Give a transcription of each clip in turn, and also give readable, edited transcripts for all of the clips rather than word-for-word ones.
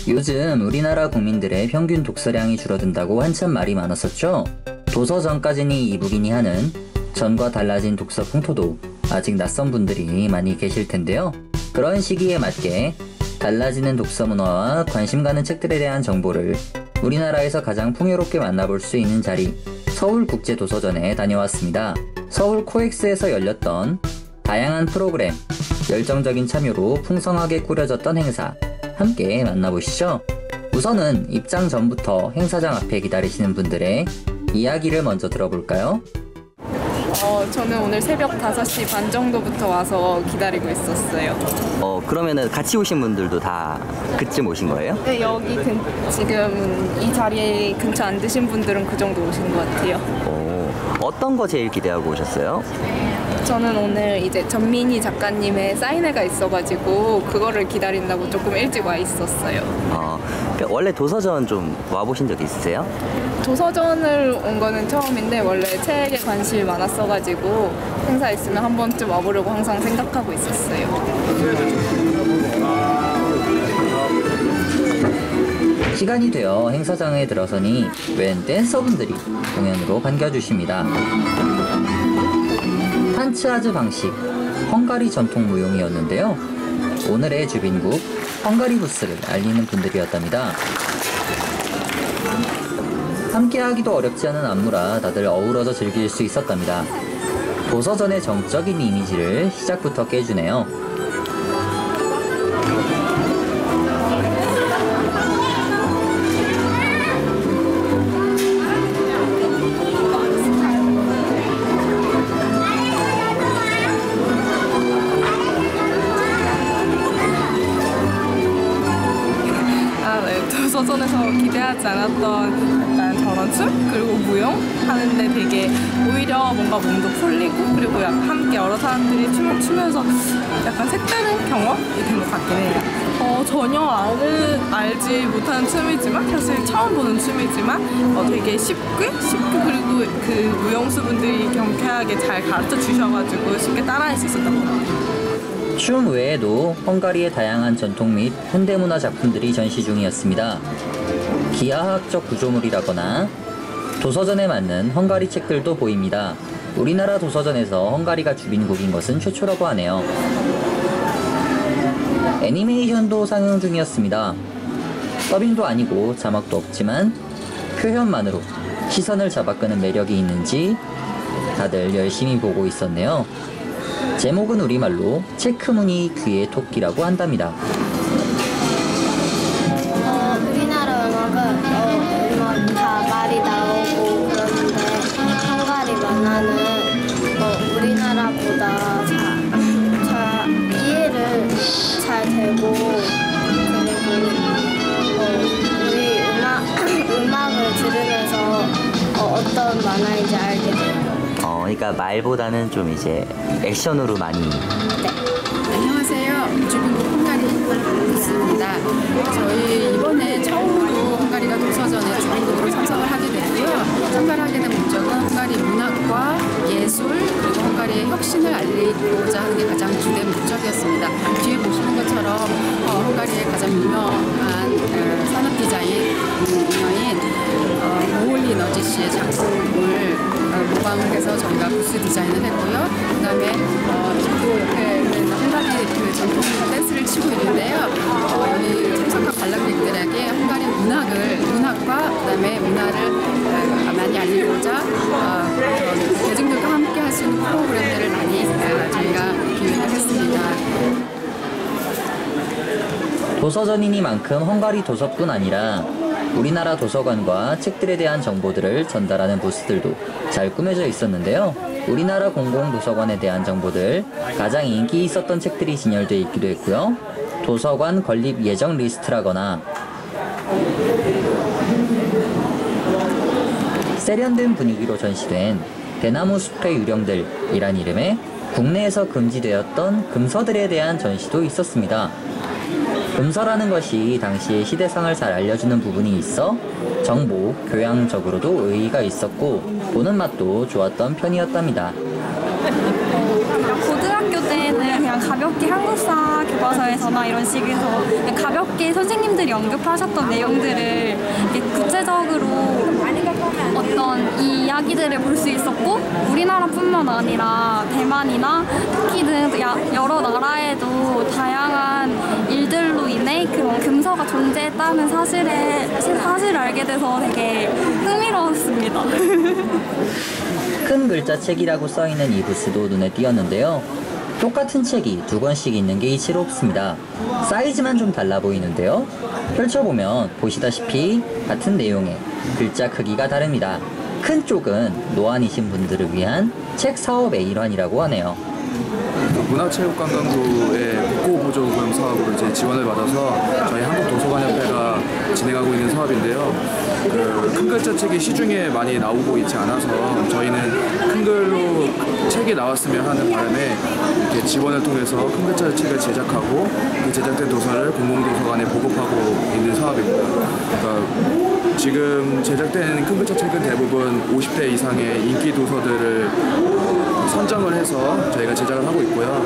요즘 우리나라 국민들의 평균 독서량이 줄어든다고 한참 말이 많았었죠. 도서 전까지니 이북이니 하는 전과 달라진 독서 풍토도 아직 낯선 분들이 많이 계실 텐데요. 그런 시기에 맞게 달라지는 독서 문화와 관심 가는 책들에 대한 정보를 우리나라에서 가장 풍요롭게 만나볼 수 있는 자리, 서울국제도서전에 다녀왔습니다. 서울 코엑스에서 열렸던 다양한 프로그램, 열정적인 참여로 풍성하게 꾸려졌던 행사, 함께 만나보시죠. 우선은 입장 전부터 행사장 앞에 기다리시는 분들의 이야기를 먼저 들어볼까요? 저는 오늘 새벽 5시 반 정도부터 와서 기다리고 있었어요. 그러면은 같이 오신 분들도 다 그쯤 오신 거예요? 네, 여기 지금 이 자리에 근처 앉으신 분들은 그 정도 오신 것 같아요. 어떤 거 제일 기대하고 오셨어요? 저는 오늘 이제 전민희 작가님의 사인회가 있어가지고 그거를 기다린다고 조금 일찍 와 있었어요. 원래 도서전 좀 와보신 적 있으세요? 도서전을 온 거는 처음인데 원래 책에 관심이 많았어가지고 행사 있으면 한 번쯤 와보려고 항상 생각하고 있었어요. 시간이 되어 행사장에 들어서니 웬 댄서분들이 공연으로 반겨주십니다. 판츠아즈 방식, 헝가리 전통 무용이었는데요. 오늘의 주빈국 헝가리 부스를 알리는 분들이었답니다. 함께하기도 어렵지 않은 안무라 다들 어우러져 즐길 수 있었답니다. 도서전의 정적인 이미지를 시작부터 깨주네요. 도서전에서 기대하지 않았던 약간 저런 춤? 그리고 무용? 하는데 되게 오히려 뭔가 몸도 풀리고 그리고 약간 함께 여러 사람들이 춤을 추면서 약간 색다른 경험이 된 것 같긴 해요. 전혀 알지 못하는 춤이지만 사실 처음 보는 춤이지만 되게 쉽게 그리고 그 무용수분들이 경쾌하게 잘 가르쳐 주셔가지고 쉽게 따라할 수 있었던 것 같아요. 춤 외에도 헝가리의 다양한 전통 및 현대문화 작품들이 전시 중이었습니다. 기하학적 구조물이라거나 도서전에 맞는 헝가리 책들도 보입니다. 우리나라 도서전에서 헝가리가 주빈국인 것은 최초라고 하네요. 애니메이션도 상영 중이었습니다. 더빙도 아니고 자막도 없지만 표현만으로 시선을 잡아끄는 매력이 있는지 다들 열심히 보고 있었네요. 제목은 우리말로 체크무늬 귀의 토끼라고 한답니다. 우리나라 음악은 다 말이 나오고 그런데 헝가리 만화는 우리나라보다 이해를 잘 되고 그리고 우리 음악을 들으면서 어떤 만화인지 알게 돼요. 그러니까 말보다는 좀 이제 액션으로 많이. 네. 안녕하세요. 주빈국 헝가리 부스입니다. 저희 이번에 처음으로 헝가리가 도서전에 주빈국으로 참석을 하게 됐고요. 참가하게 된 목적은 헝가리 문학과 예술 그리고 헝가리의 혁신을 알리고자 하는 게 가장 주된 목적이었습니다. 뒤에 보시는 것처럼 헝가리의 가장 유명한 산업 디자이너인 모홀리 너지 씨의 작품을 모방을 해서 저희가 부스 디자인을 했고요. 그 다음에 또 옆에는 헝가리 전통 댄스를 치고 있는데요. 여기 참석한 관람객들에게 헝가리 문학과 그 다음에 문화를 많이 알리고자 대중들과 함께 할 수 있는 프로그램들을 많이 저희가 기획을 했습니다. 도서전이니만큼 헝가리 도서뿐 아니라 우리나라 도서관과 책들에 대한 정보들을 전달하는 부스들도 잘 꾸며져 있었는데요. 우리나라 공공도서관에 대한 정보들, 가장 인기 있었던 책들이 진열되어 있기도 했고요. 도서관 건립 예정 리스트라거나 세련된 분위기로 전시된 대나무 숲의 유령들이란 이름의 국내에서 금지되었던 금서들에 대한 전시도 있었습니다. 금서라는 것이 당시의 시대상을 잘 알려주는 부분이 있어 정보, 교양적으로도 의의가 있었고 보는 맛도 좋았던 편이었답니다. 고등학교 때는 그냥 가볍게 한국사 교과 교과서에서나 이런 식에서 가볍게 선생님들이 언급하셨던 내용들을 이렇게 구체적으로 어떤 이야기들을 볼 수 있었고, 우리나라뿐만 아니라 대만이나 터키 등 여러 나라에도 다양한 일들로 인해 그런 금서가 존재했다는 사실을 알게 돼서 되게 흥미로웠습니다. 큰 글자 책이라고 써있는 이 부스도 눈에 띄었는데요. 똑같은 책이 두 권씩 있는 게 이치롭습니다. 사이즈만 좀 달라 보이는데요. 펼쳐보면 보시다시피 같은 내용의 글자 크기가 다릅니다. 큰 쪽은 노안이신 분들을 위한 책 사업의 일환이라고 하네요. 문화체육관광부의 국고보조금 사업으로 이제 지원을 받아서 저희 한국도서관협회가 진행하고 있는 사업인데요. 큰 글자 책이 시중에 많이 나오고 있지 않아서 저희는 큰 글로 책이 나왔으면 하는 바람에 이렇게 지원을 통해서 큰 글자 책을 제작하고 그 제작된 도서를 공공도서관에 보급하고 있는 사업입니다. 그러니까 지금 제작된 큰 글자 책은 대부분 50대 이상의 인기 도서들을 선정을 해서 저희가 제작을 하고 있고요.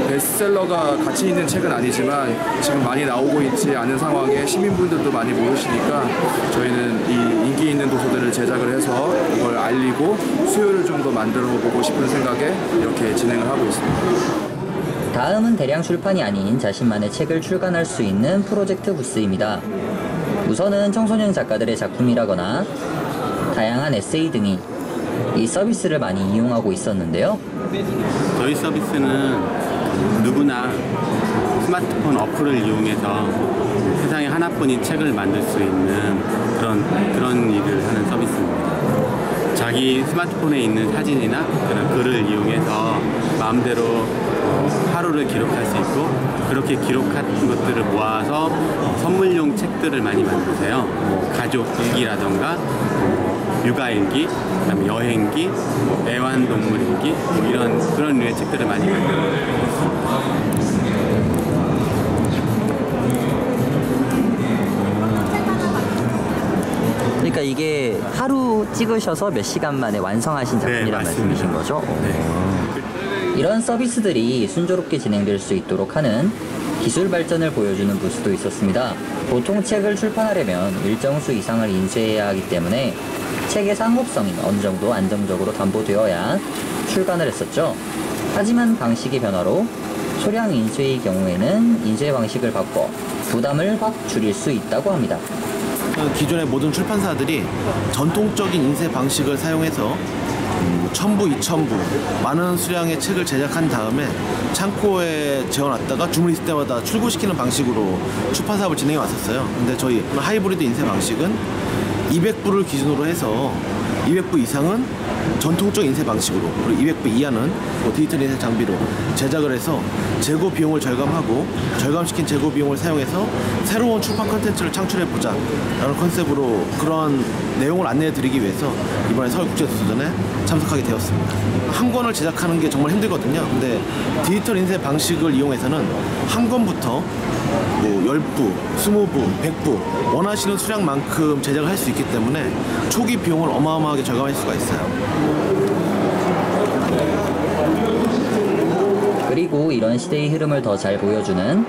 베스트셀러가 가치 있는 책은 아니지만 지금 많이 나오고 있지 않은 상황에 시민분들도 많이 모르시니까 저희는 이 인기 있는 도서들을 제작을 해서 이걸 알리고 수요를 좀 더 만들어 보고 싶은 생각에 이렇게 진행을 하고 있습니다. 다음은 대량 출판이 아닌 자신만의 책을 출간할 수 있는 프로젝트 부스입니다. 우선은 청소년 작가들의 작품이라거나 다양한 에세이 등이 이 서비스를 많이 이용하고 있었는데요. 저희 서비스는 누구나 스마트폰 어플을 이용해서 세상에 하나뿐인 책을 만들 수 있는 그런 일을 하는 서비스입니다. 자기 스마트폰에 있는 사진이나 그런 글을 이용해서 마음대로 하루를 기록할 수 있고, 그렇게 기록한 것들을 모아서 선물용 책들을 많이 만드세요. 가족 일기라던가 육아일기, 그다음에 여행기, 애완동물일기, 그런 류의 책들을 많이 만들고 있습니다. 그러니까 이게 하루 찍으셔서 몇 시간 만에 완성하신 작품이란 말씀이신 거죠? 이런 서비스들이 순조롭게 진행될 수 있도록 하는 기술 발전을 보여주는 부스도 있었습니다. 보통 책을 출판하려면 일정 수 이상을 인쇄해야 하기 때문에 책의 상업성이 어느 정도 안정적으로 담보되어야 출간을 했었죠. 하지만 방식의 변화로 소량 인쇄의 경우에는 인쇄 방식을 바꿔 부담을 확 줄일 수 있다고 합니다. 기존의 모든 출판사들이 전통적인 인쇄 방식을 사용해서 1000부, 2000부 많은 수량의 책을 제작한 다음에 창고에 재워놨다가 주문 있을 때마다 출고시키는 방식으로 출판 사업을 진행해 왔었어요. 근데 저희 하이브리드 인쇄 방식은 200부를 기준으로 해서 200부 이상은 전통적 인쇄 방식으로, 그리고 200부 이하는 디지털 인쇄 장비로 제작을 해서 재고 비용을 절감하고 절감시킨 재고 비용을 사용해서 새로운 출판 컨텐츠를 창출해보자 라는 컨셉으로 그런 내용을 안내해 드리기 위해서 이번에 서울국제도서전에 참석하게 되었습니다. 한 권을 제작하는 게 정말 힘들거든요. 근데 디지털 인쇄 방식을 이용해서는 한 권부터 10부, 20부, 100부 원하시는 수량만큼 제작을 할 수 있기 때문에 초기 비용을 어마어마하게 절감할 수가 있어요. 그리고 이런 시대의 흐름을 더 잘 보여주는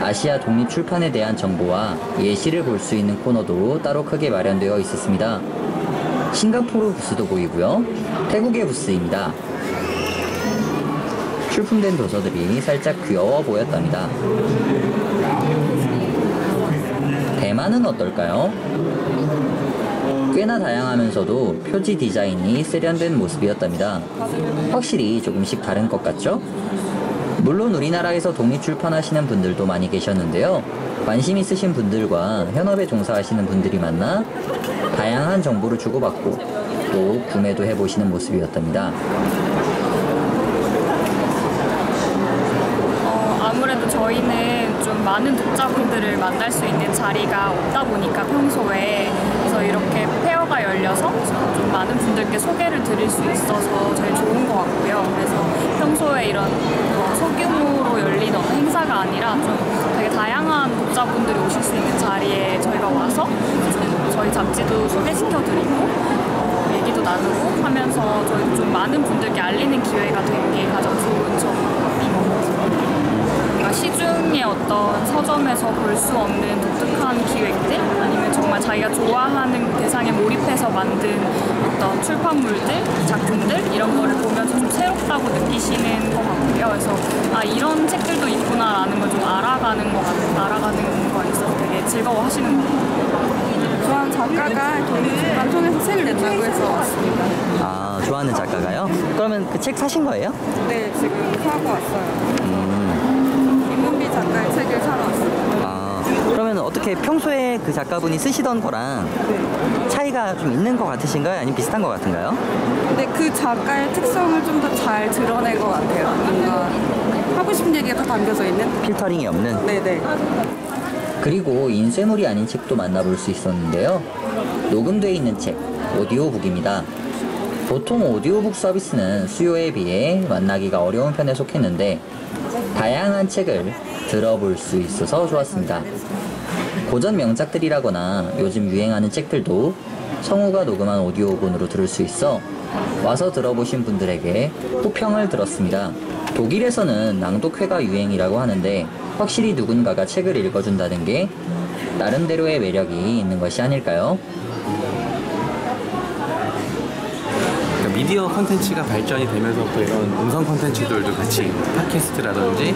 아시아 독립 출판에 대한 정보와 예시를 볼 수 있는 코너도 따로 크게 마련되어 있었습니다. 싱가포르 부스도 보이고요. 태국의 부스입니다. 출품된 도서들이 살짝 귀여워 보였답니다. 대만은 어떨까요? 꽤나 다양하면서도 표지 디자인이 세련된 모습이었답니다. 확실히 조금씩 다른 것 같죠? 물론 우리나라에서 독립 출판하시는 분들도 많이 계셨는데요. 관심 있으신 분들과 현업에 종사하시는 분들이 만나 다양한 정보를 주고받고 또 구매도 해보시는 모습이었답니다. 아무래도 저희는 좀 많은 독자분들을 만날 수 있는 자리가 없다 보니까 평소에, 그래서 이렇게 페어가 열려서 좀 많은 분들께 소개를 드릴 수 있어서 제일 좋은 것 같고요. 그래서 평소에 이런 소규모로 열린 어떤 행사가 아니라 좀 되게 다양한 독자분들이 오실 수 있는 자리에 저희가 와서 좀 저희 잡지도 소개시켜드리고 얘기도 나누고 하면서 저희 좀 많은 분들께 알리는 기회가 된 게 가장 좋은 점인 것 같아요. 시중에 어떤 서점에서 볼 수 없는 독특한 기획들 아니면 정말 자기가 좋아하는 대상에 몰입해서 만든 어떤 출판물들, 작품들 이런 거를 보면서 좀 새롭다고 느끼시는 것 같고요. 그래서 아 이런 책들도 있구나라는 걸 좀 알아가는 거에 있어서 되게 즐거워하시는 것 같아요. 좋아하는 작가가 이렇게 방송에서 책을 낸다고 해서 왔습니다. 아, 좋아하는 작가가요? 그러면 그 책 사신 거예요? 네, 지금 사고 왔어요. 김은비 작가의 책을 사러 왔어요. 아, 그러면 어떻게 평소에 그 작가분이 쓰시던 거랑 차이가 좀 있는 것 같으신가요? 아니면 비슷한 것 같은가요? 근데 그 작가의 특성을 좀 더 잘 드러낸 것 같아요. 뭔가 하고 싶은 얘기가 다 담겨져 있는? 필터링이 없는? 네네. 그리고 인쇄물이 아닌 책도 만나볼 수 있었는데요. 녹음되어 있는 책, 오디오북입니다. 보통 오디오북 서비스는 수요에 비해 만나기가 어려운 편에 속했는데 다양한 책을 들어볼 수 있어서 좋았습니다. 고전 명작들이라거나 요즘 유행하는 책들도 성우가 녹음한 오디오본으로 들을 수 있어 와서 들어보신 분들에게 호평을 들었습니다. 독일에서는 낭독회가 유행이라고 하는데 확실히 누군가가 책을 읽어준다는 게 나름대로의 매력이 있는 것이 아닐까요? 미디어 콘텐츠가 발전이 되면서부터 이런 음성 콘텐츠들도 같이 팟캐스트라든지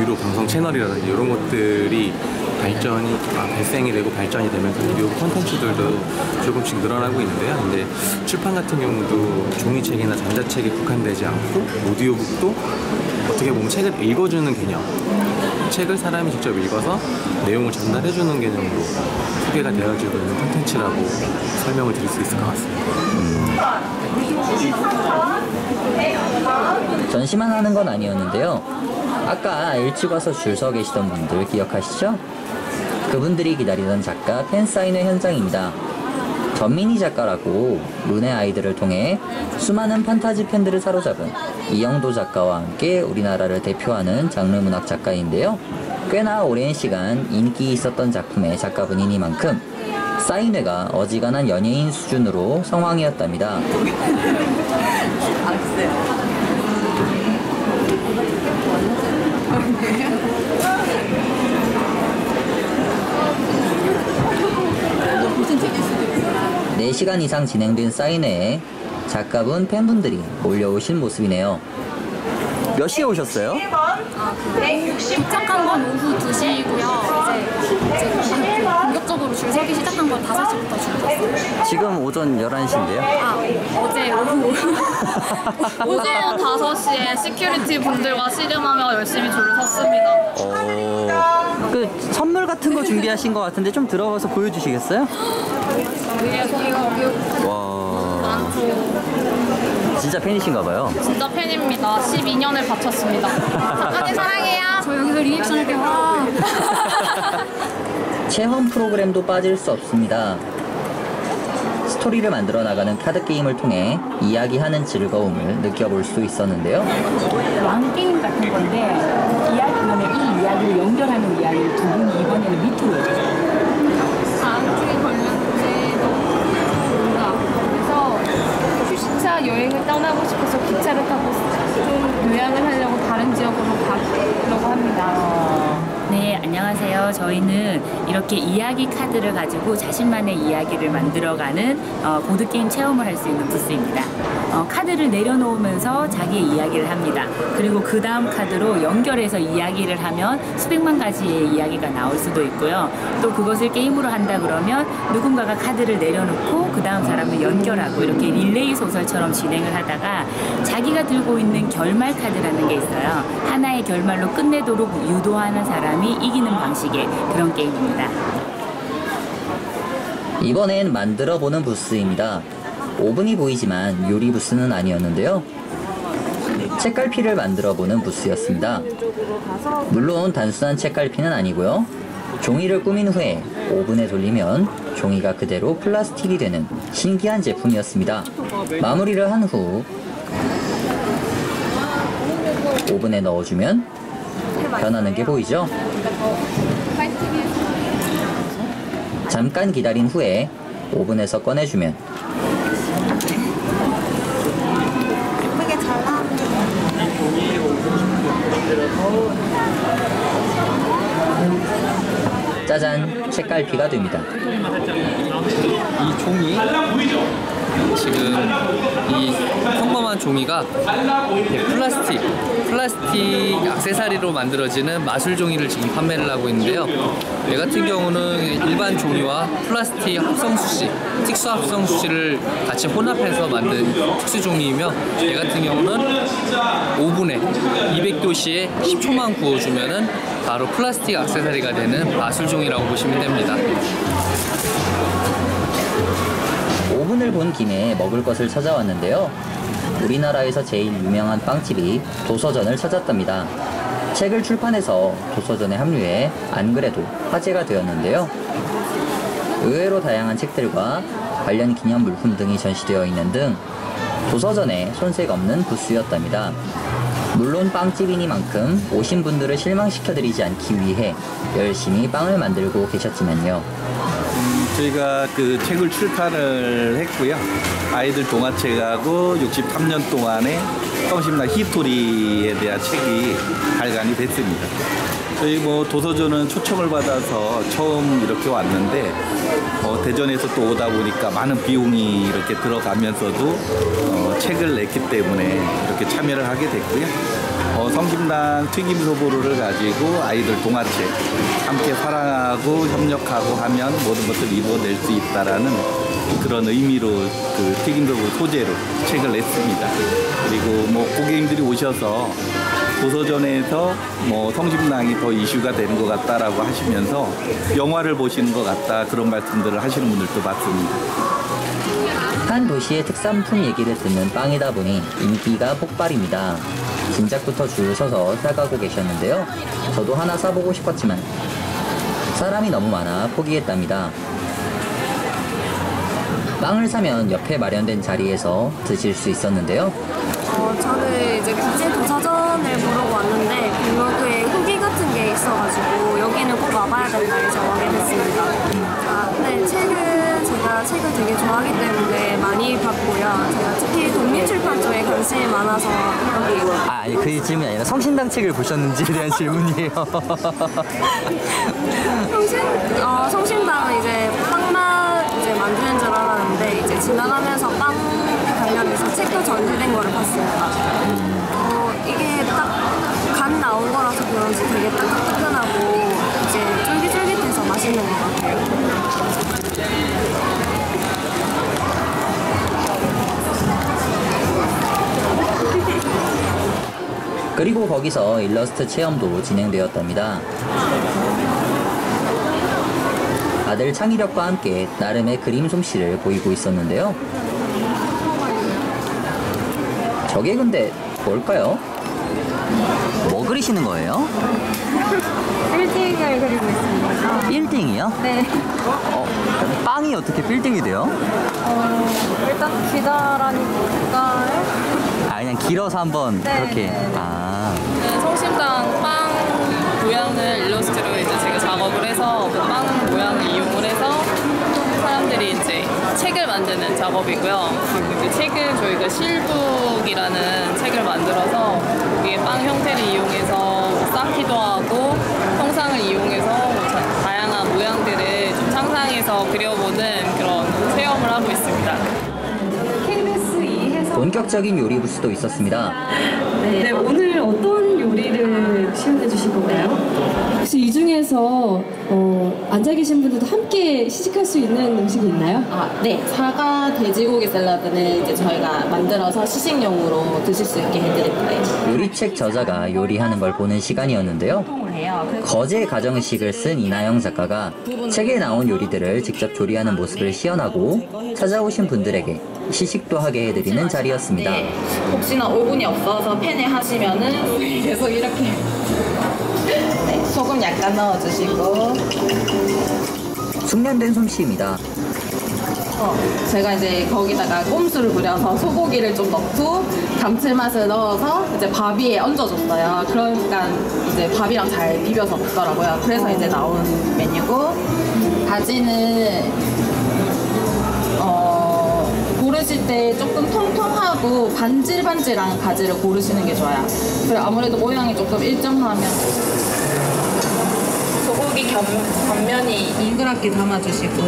유료 방송 채널이라든지 이런 것들이 발생이 되고 발전이 되면서 미디어 콘텐츠들도 조금씩 늘어나고 있는데요. 근데 출판 같은 경우도 종이책이나 전자책에 국한되지 않고 오디오북도 어떻게 보면 책을 읽어주는 개념, 책을 사람이 직접 읽어서 내용을 전달해주는 개념으로 소개가 되어지고 있는 콘텐츠라고 설명을 드릴 수 있을 것 같습니다. 전시만 하는 건 아니었는데요. 아까 일찍 와서 줄 서 계시던 분들 기억하시죠? 그분들이 기다리던 작가 팬사인회 현장입니다. 전민희 작가라고 룬의 아이들을 통해 수많은 판타지 팬들을 사로잡은 이영도 작가와 함께 우리나라를 대표하는 장르 문학 작가인데요. 꽤나 오랜 시간 인기 있었던 작품의 작가분이니만큼 사인회가 어지간한 연예인 수준으로 성황이었답니다. 네 시간 이상 진행된 사인회에 작가분 팬분들이 몰려오신 모습이네요. 몇 시에 오셨어요? 도착한 건 오후 2시고요. 이제 본격적으로 줄 서기 시작한 건 5시부터 줄 섰어요. 지금 오전 11시인데요. 아, 어제 오후 오전 5시에 시큐리티 분들과 씨름하며 열심히 줄을 섰습니다. 그 선물 같은 거 준비하신 것 같은데 좀 들어봐서 보여주시겠어요? 와, 진짜 팬이신가 봐요. 진짜 팬입니다. 12년을 바쳤습니다. 작가님 사랑해요. 저 여기서 리액션 할게요. 체험 프로그램도 빠질 수 없습니다. 스토리를 만들어 나가는 카드 게임을 통해 이야기하는 즐거움을 느껴볼 수 있었는데요. 왕게임 같은 건데 이 이야기를 연결하는 이야기를 두 분이 이번에는 밑으로 해주세요. 다음 주에 걸렸는데 뭔가 그래서 휴식차 여행을 떠나고 싶어서 기차를 타고 좀 요양을 하려고 다른 지역으로 가려고 합니다. 네, 안녕하세요. 저희는 이렇게 이야기 카드를 가지고 자신만의 이야기를 만들어가는 보드게임 체험을 할 수 있는 부스입니다. 카드를 내려놓으면서 자기의 이야기를 합니다. 그리고 그 다음 카드로 연결해서 이야기를 하면 수백만 가지의 이야기가 나올 수도 있고요. 또 그것을 게임으로 한다 그러면 누군가가 카드를 내려놓고 그 다음 사람을 연결하고 이렇게 릴레이 소설처럼 진행을 하다가 자기가 들고 있는 결말 카드라는 게 있어요. 하나의 결말로 끝내도록 유도하는 사람이 이기는 방식의 그런 게임입니다. 이번엔 만들어보는 부스입니다. 오븐이 보이지만 요리 부스는 아니었는데요. 책갈피를 만들어보는 부스였습니다. 물론 단순한 책갈피는 아니고요. 종이를 꾸민 후에 오븐에 돌리면 종이가 그대로 플라스틱이 되는 신기한 제품이었습니다. 마무리를 한 후 오븐에 넣어주면 변하는 게 보이죠? 잠깐 기다린 후에 오븐에서 꺼내주면 예쁘게 잘 나왔네요. 짜잔, 책갈피가 됩니다. 이 종이 지금 이 평범한 종이가 플라스틱 액세서리로 만들어지는 마술 종이를 지금 판매를 하고 있는데요. 얘 같은 경우는 일반 종이와 플라스틱 합성수시, 특수 합성수시를 같이 혼합해서 만든 특수 종이이며, 얘 같은 경우는 오븐에 200도씨에 10초만 구워주면은 바로 플라스틱 액세서리가 되는 마술 종이라고 보시면 됩니다. 오븐을 본 김에 먹을 것을 찾아왔는데요. 우리나라에서 제일 유명한 빵집이 도서전을 찾았답니다. 책을 출판해서 도서전에 합류해 안 그래도 화제가 되었는데요. 의외로 다양한 책들과 관련 기념 물품 등이 전시되어 있는 등 도서전에 손색 없는 부스였답니다. 물론 빵집이니만큼 오신 분들을 실망시켜드리지 않기 위해 열심히 빵을 만들고 계셨지만요. 저희가 그 책을 출판을 했고요. 아이들 동화책하고 63년 동안의 성심당 히스토리에 대한 책이 발간이 됐습니다. 저희 뭐 도서전은 초청을 받아서 처음 이렇게 왔는데 대전에서 또 오다 보니까 많은 비용이 이렇게 들어가면서도 책을 냈기 때문에 이렇게 참여를 하게 됐고요. 성심당 튀김소보루를 가지고 아이들 동화책 함께 사랑하고 협력하고 하면 모든 것을 이루어낼 수 있다라는 그런 의미로 그 튀김소보루 소재로 책을 냈습니다. 그리고 뭐 고객님들이 오셔서 도서전에서 뭐 성심당이 더 이슈가 되는 것 같다라고 하시면서 영화를 보시는 것 같다, 그런 말씀들을 하시는 분들도 봤습니다. 한 도시의 특산품 얘기를 듣는 빵이다 보니 인기가 폭발입니다. 진작부터 줄 서서 사가고 계셨는데요. 저도 하나 사보고 싶었지만 사람이 너무 많아 포기했답니다. 빵을 사면 옆에 마련된 자리에서 드실 수 있었는데요. 저는 이제 국제 도서전을 보러 왔는데 블로그에 후기 같은 게 있어가지고 여기는 꼭 와봐야 된다 해서 오게 됐습니다. 근데 제가 책을 되게 좋아하기 때문에 많이 봤고요. 제가 특히 독립출판 쪽에 관심이 많아서 여기 아니 그 질문이 아니라 성심당 책을 보셨는지에 대한 질문이에요. 성심당은 이제 빵만 이제 만드는 줄 알았는데 이제 지나가면서 빵 관련해서 책도 전시된 거를 봤습니다. 이게 딱 간 나온 거라서 그런지 되게 따끈따끈하고 이제 쫄깃쫄깃해서 맛있는 것 같아요. 그리고 거기서 일러스트 체험도 진행되었답니다. 아들 창의력과 함께 나름의 그림 솜씨를 보이고 있었는데요. 저게 근데 뭘까요? 뭐 그리시는 거예요? 빌딩을 그리고 있습니다. 빌딩이요? 네. 빵이 어떻게 빌딩이 돼요? 일단 기다라니까요. 그냥 길어서 한번 네. 그렇게. 네, 성심당 빵 모양을 일러스트로 이제 제가 작업을 해서 그 빵 모양을 이용을 해서 사람들이 이제 책을 만드는 작업이고요. 그리고 이제 책은 저희가 실북이라는 책을 만들어서 이게 빵 형태를 이용해서 쌓기도 하고 형상을 이용해서 다양한 모양들을 좀 상상해서 그려보는 그런 체험을 하고 있습니다. 본격적인 요리 부스도 있었습니다. 네, 오늘 어떤 요리를 시연해 주실 건가요? 혹시 이 중에서 앉아 계신 분들도 함께 시식할 수 있는 음식이 있나요? 네, 사과 돼지고기 샐러드는 이제 저희가 만들어서 시식용으로 드실 수 있게 해드릴 거예요. 요리책 저자가 요리하는 걸 보는 시간이었는데요. 거제 가정식을 쓴 이나영 작가가 책에 나온 요리들을 직접 조리하는 모습을 시연하고 찾아오신 분들에게 시식도 하게 해드리는 자리였습니다. 네, 혹시나 오븐이 없어서 팬에 하시면은 계속 이렇게 네, 소금 약간 넣어주시고 숙련된 솜씨입니다. 제가 이제 거기다가 꼼수를 부려서 소고기를 좀 넣고 감칠맛을 넣어서 이제 밥 위에 얹어줬어요. 그러니까 이제 밥이랑 잘 비벼서 먹더라고요. 그래서 이제 나온 메뉴고, 가지는 고르실 때 조금 통통하고 반질반질한 가지를 고르시는 게 좋아요. 그래 아무래도 모양이 조금 일정하면 소고기 겉면이 동그랗게 담아주시고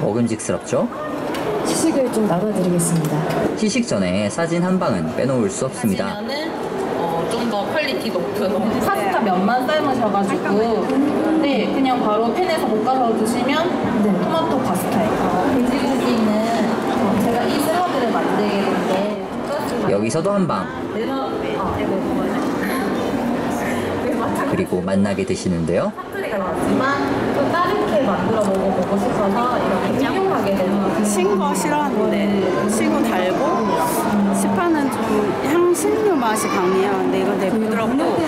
먹음직스럽죠? 시식을 좀 나눠드리겠습니다. 시식 전에 사진 한 방은 빼놓을 수 없습니다. 좀 더 퀄리티 높은 파스타 면만 삶으셔가지고 네, 그냥 바로 팬에서 볶아서 드시면 토마토 파스타예요. 돼지고기는 제가 이 샐러드를 만들게 된게 여기서도 한 방. 그리고 맛나게 드시는데요. 사투리가 나왔지만 또 다르게 만들어 먹어보고 싶어서 이렇게 응용하게 되는 신 거 싫어하는데 시고 달고 시파는 좀 향신료 맛이 강해요. 근데 이건 되게 부드럽고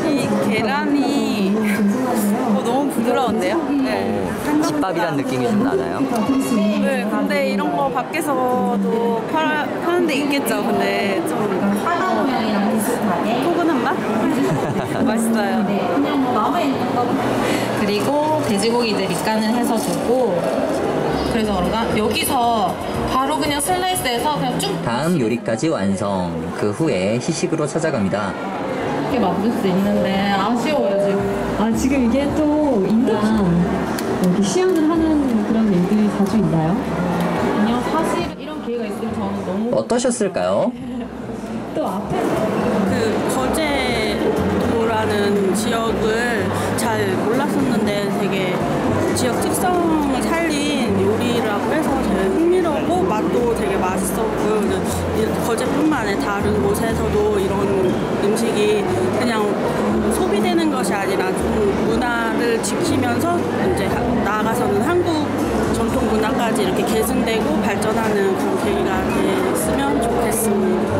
이 계란이 너무 부드러운데요? 네. 집밥이란 느낌이 좀 나나요? 네, 근데 이런 거 밖에서도 파는 데 있겠죠. 근데 좀 사과 모양이랑 비슷하게 포근한 맛? 맛있어요. 그냥 뭐 남아있는 거 그리고 돼지고기들 밑간을 해서 주고 그래서 그런가 여기서 바로 그냥 슬라이스해서 그냥 쭉 다음 요리까지 완성. 그 후에 시식으로 찾아갑니다. 이렇게 만들 수 있는데 아쉬워요 지금. 지금 이게 또 인덕션 여기 시연을 하는 그런 일들이 자주 있나요? 아니요, 사실 이런 기회가 있으면 저는 너무 어떠셨을까요? 또 앞에 그 거제도라는 지역을 잘 몰랐었는데 되게 지역 특성을 살린 요리라고 해서 되게 흥미롭고 맛도 되게 맛있었고요. 거제뿐만 아니라 다른 곳에서도 이런 음식이 그냥 소비되는 것이 아니라 좀 문화를 지키면서 이제 나아가서는 한국 전통 문화까지 이렇게 계승되고 발전하는 그런 계기가 됐으면 좋겠습니다.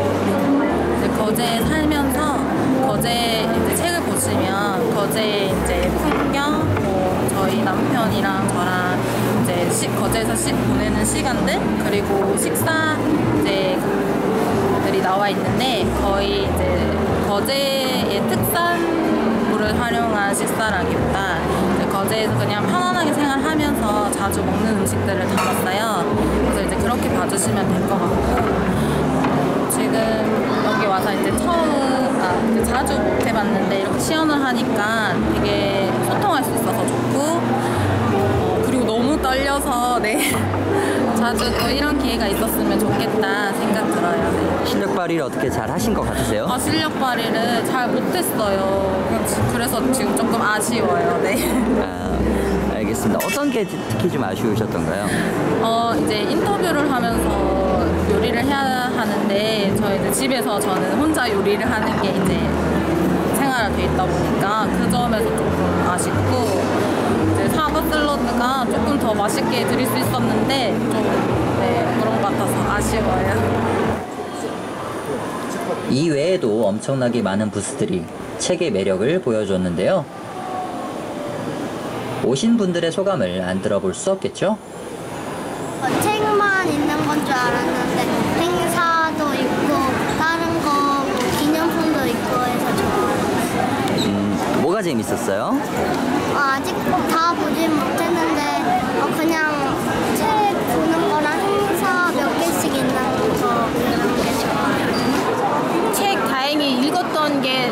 거제에 살면서 거제 이제 책을 보시면 거제 이제 풍경, 뭐 저희 남편이랑 저랑 이제 거제에서 보내는 시간들 그리고 식사 이제 들이 나와 있는데 거의 이제 거제의 특산물을 활용한 식사라기보다 이제 거제에서 그냥 편안하게 생활하면서 자주 먹는 음식들을 담았어요. 그래서 이제 그렇게 봐주시면 될 것 같고. 지금 여기 와서 이제 이제 자주 못 해봤는데 이렇게 시연을 하니까 되게 소통할 수 있어서 좋고 그리고 너무 떨려서 네 자주 또 이런 기회가 있었으면 좋겠다 생각 들어요. 네. 실력 발휘를 어떻게 잘 하신 것 같으세요? 실력 발휘를 잘 못했어요. 그래서 지금 조금 아쉬워요. 네. 알겠습니다. 어떤 게 특히 좀 아쉬우셨던가요? 이제 인터뷰를 하면서 요리를 해야 하는데 저희 집에서 저는 혼자 요리를 하는 게 이제 생활화 돼 있다 보니까 그 점에서 조금 아쉽고 이제 사과 샐러드가 조금 더 맛있게 드릴 수 있었는데 좀 그런 것 같아서 아쉬워요. 이 외에도 엄청나게 많은 부스들이 책의 매력을 보여줬는데요. 오신 분들의 소감을 안 들어볼 수 없겠죠? 책만 있는 건 줄 알았는데 행사도 있고 다른 거 기념품도 있고 해서 좋아요. 뭐가 재밌었어요? 아직 다 보진 못했는데 그냥 책 보는 거랑 행사 몇 개씩 있는 거 그런 게 좋아요. 책 다행히 읽었던 게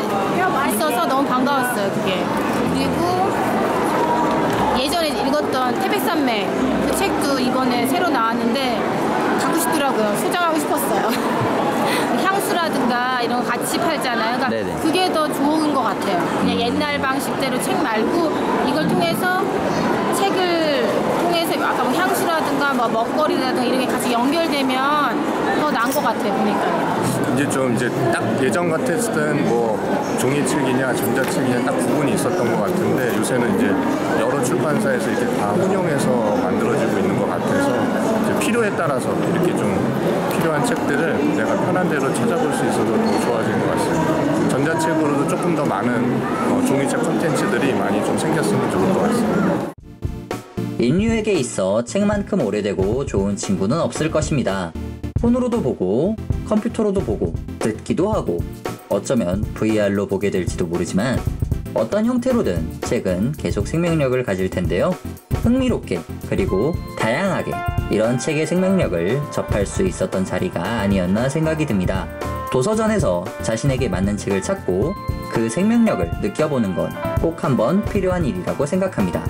있어서 너무 반가웠어요. 그게. 그리고 예전에 읽었던 태백산맥 그 책도 이번에 새로 나왔는데 갖고 싶더라고요. 소장하고 싶었어요. 향수라든가 이런 거 같이 팔잖아요. 그러니까 네네. 그게 더 좋은 것 같아요. 그냥 옛날 방식대로 책 말고 이걸 통해서 책을 통해서 아까 뭐 향수라든가 뭐 먹거리라든가 이런 게 같이 연결되면 더 나은 것 같아요. 보니까. 이제 딱 예전 같았을 땐 뭐 종이책이냐 전자책이냐 딱 구분이 있었던 것 같은데 요새는 이제 여러 출판사에서 이렇게 다 혼용해서 만들어지고 있는 것 같아서 이제 필요에 따라서 이렇게 좀 필요한 책들을 내가 편한 대로 찾아볼 수 있어서 더 좋아진 것 같습니다. 전자책으로도 조금 더 많은 종이책 콘텐츠들이 많이 좀 생겼으면 좋을 것 같습니다. 인류에게 있어 책만큼 오래되고 좋은 친구는 없을 것입니다. 폰으로도 보고 컴퓨터로도 보고 듣기도 하고 어쩌면 VR로 보게 될지도 모르지만 어떤 형태로든 책은 계속 생명력을 가질 텐데요. 흥미롭게 그리고 다양하게 이런 책의 생명력을 접할 수 있었던 자리가 아니었나 생각이 듭니다. 도서전에서 자신에게 맞는 책을 찾고 그 생명력을 느껴보는 건 꼭 한번 필요한 일이라고 생각합니다.